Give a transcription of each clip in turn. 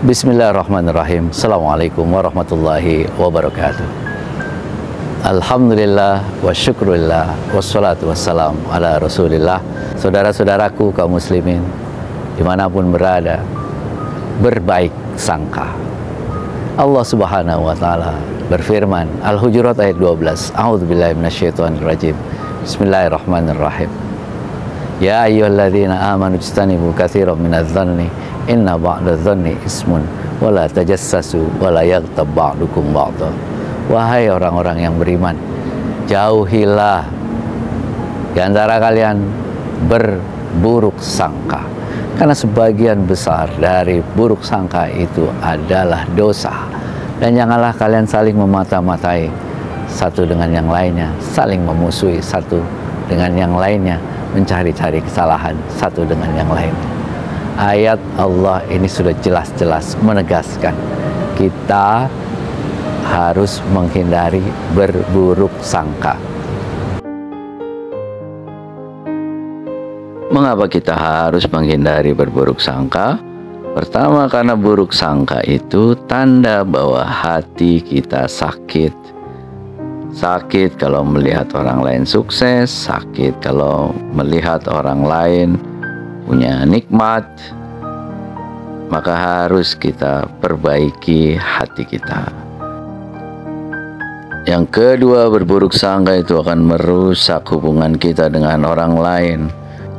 Bismillahirrahmanirrahim. Assalamualaikum warahmatullahi wabarakatuh. Alhamdulillah wa syukurillah wassalatu wassalam ala rasulillah. Saudara-saudaraku kaum muslimin dimanapun berada, berbaik sangka. Allah subhanahu wa ta'ala berfirman, Al-Hujurat ayat 12, A'udzubillahi minasyaitonirrajim. Bismillahirrahmanirrahim. Ya ayyuhalladzina amanu ijtanibu katsiran minadh-dhanni inna ba'dadh-dhanni ismun wa la tajassasu wa la yaghtab ba'dukum ba'dha. Wahai orang-orang yang beriman, jauhilah di antara kalian berburuk sangka, karena sebagian besar dari buruk sangka itu adalah dosa. Dan janganlah kalian saling memata-matai satu dengan yang lainnya, saling memusuhi satu dengan yang lainnya, mencari-cari kesalahan satu dengan yang lainnya. Ayat Allah ini sudah jelas-jelas menegaskan kita harus menghindari berburuk sangka. Mengapa kita harus menghindari berburuk sangka? Pertama, karena buruk sangka itu tanda bahwa hati kita sakit. Sakit kalau melihat orang lain sukses, sakit kalau melihat orang lain punya nikmat. Maka harus kita perbaiki hati kita. Yang kedua, berburuk sangka itu akan merusak hubungan kita dengan orang lain.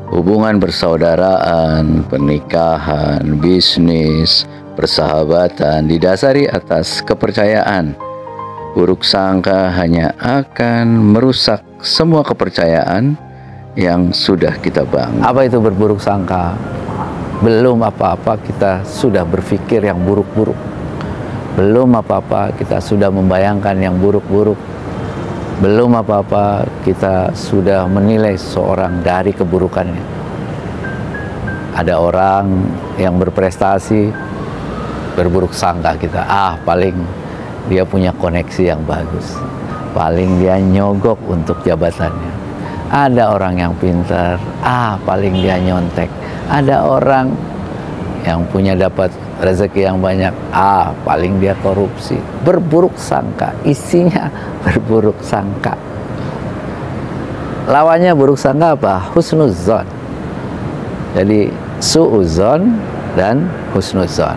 Hubungan persaudaraan, pernikahan, bisnis, persahabatan didasari atas kepercayaan. Buruk sangka hanya akan merusak semua kepercayaan yang sudah kita bangun. Apa itu berburuk sangka? Belum apa-apa kita sudah berpikir yang buruk-buruk. Belum apa-apa kita sudah membayangkan yang buruk-buruk. Belum apa-apa kita sudah menilai seseorang dari keburukannya. Ada orang yang berprestasi, berburuk sangka kita, paling dia punya koneksi yang bagus, paling dia nyogok untuk jabatannya. Ada orang yang pintar, paling dia nyontek. Ada orang yang punya dapat rezeki yang banyak, paling dia korupsi. Berburuk sangka, isinya berburuk sangka. Lawannya buruk sangka apa? Husnuzon. Jadi su'uzon dan husnuzon.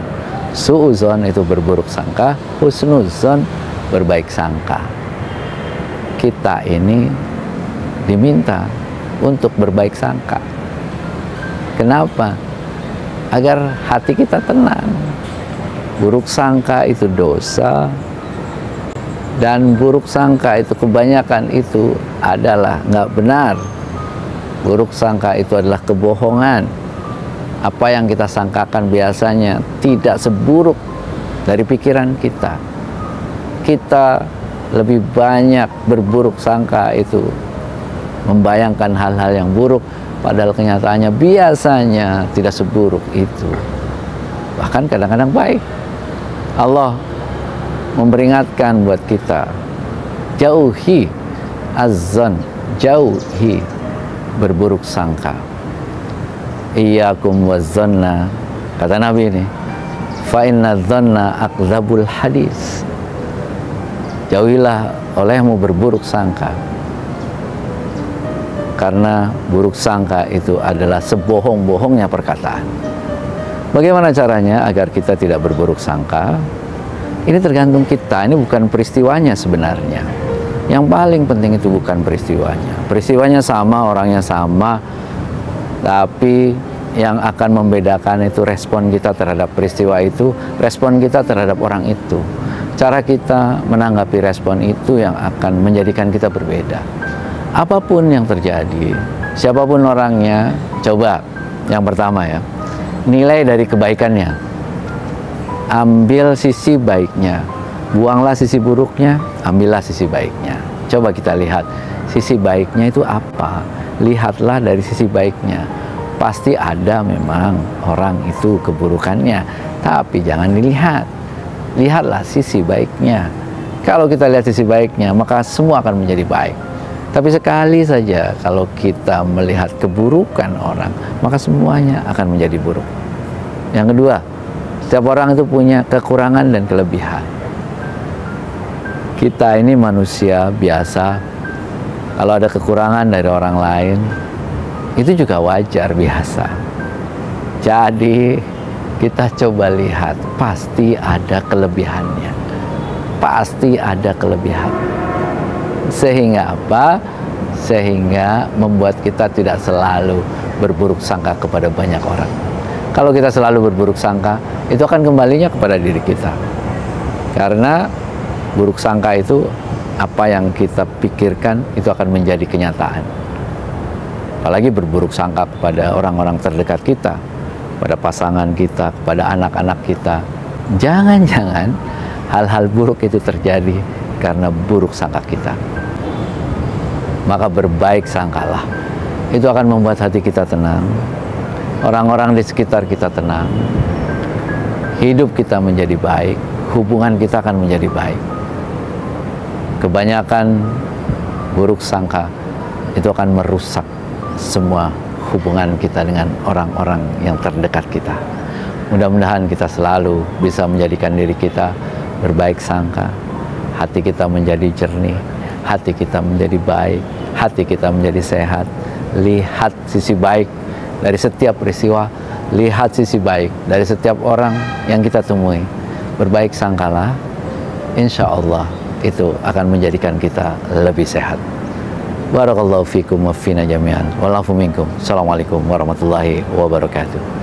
Su'uzon itu berburuk sangka, husnuzon berbaik sangka. Kita ini diminta untuk berbaik sangka. Kenapa? Agar hati kita tenang. Buruk sangka itu dosa, dan buruk sangka itu kebanyakan itu adalah nggak benar. Buruk sangka itu adalah kebohongan. Apa yang kita sangkakan biasanya tidak seburuk dari pikiran kita. Kita lebih banyak berburuk sangka itu membayangkan hal-hal yang buruk, padahal kenyataannya biasanya tidak seburuk itu. Bahkan kadang-kadang baik. Allah memperingatkan buat kita, jauhi azzan, jauhi berburuk sangka. Iyyakum wazzanna, kata Nabi ini, fa inna dzanna akdzabul hadis. Jauhilah olehmu berburuk sangka, karena buruk sangka itu adalah sebohong-bohongnya perkataan. Bagaimana caranya agar kita tidak berburuk sangka? Ini tergantung kita, ini bukan peristiwanya sebenarnya. Yang paling penting itu bukan peristiwanya. Peristiwanya sama, orangnya sama, tapi yang akan membedakan itu respon kita terhadap peristiwa itu, respon kita terhadap orang itu. Cara kita menanggapi respon itu yang akan menjadikan kita berbeda. Apapun yang terjadi, siapapun orangnya, coba yang pertama ya, nilai dari kebaikannya. Ambil sisi baiknya, buanglah sisi buruknya, ambillah sisi baiknya. Coba kita lihat sisi baiknya itu apa. Lihatlah dari sisi baiknya. Pasti ada memang orang itu keburukannya, tapi jangan dilihat. Lihatlah sisi baiknya. Kalau kita lihat sisi baiknya, maka semua akan menjadi baik. Tapi sekali saja kalau kita melihat keburukan orang, maka semuanya akan menjadi buruk. Yang kedua, setiap orang itu punya kekurangan dan kelebihan. Kita ini manusia biasa, kalau ada kekurangan dari orang lain, itu juga wajar, biasa. Jadi kita coba lihat, pasti ada kelebihannya. Pasti ada kelebihan. Sehingga apa? Sehingga membuat kita tidak selalu berburuk sangka kepada banyak orang. Kalau kita selalu berburuk sangka, itu akan kembalinya kepada diri kita. Karena buruk sangka itu, apa yang kita pikirkan itu akan menjadi kenyataan. Apalagi berburuk sangka kepada orang-orang terdekat kita, pada pasangan kita, kepada anak-anak kita. Jangan-jangan hal-hal buruk itu terjadi karena buruk sangka kita. Maka berbaik sangkalah. Itu akan membuat hati kita tenang. Orang-orang di sekitar kita tenang. Hidup kita menjadi baik. Hubungan kita akan menjadi baik. Kebanyakan buruk sangka itu akan merusak semua hubungan kita dengan orang-orang yang terdekat kita. Mudah-mudahan kita selalu bisa menjadikan diri kita berbaik sangka. Hati kita menjadi jernih. Hati kita menjadi baik, hati kita menjadi sehat. Lihat sisi baik dari setiap peristiwa, lihat sisi baik dari setiap orang yang kita temui. Berbaik sangkalah, insya Allah itu akan menjadikan kita lebih sehat. Barakallahu fikum wa fina jami'an. Wallahu minkum. Assalamualaikum warahmatullahi wabarakatuh.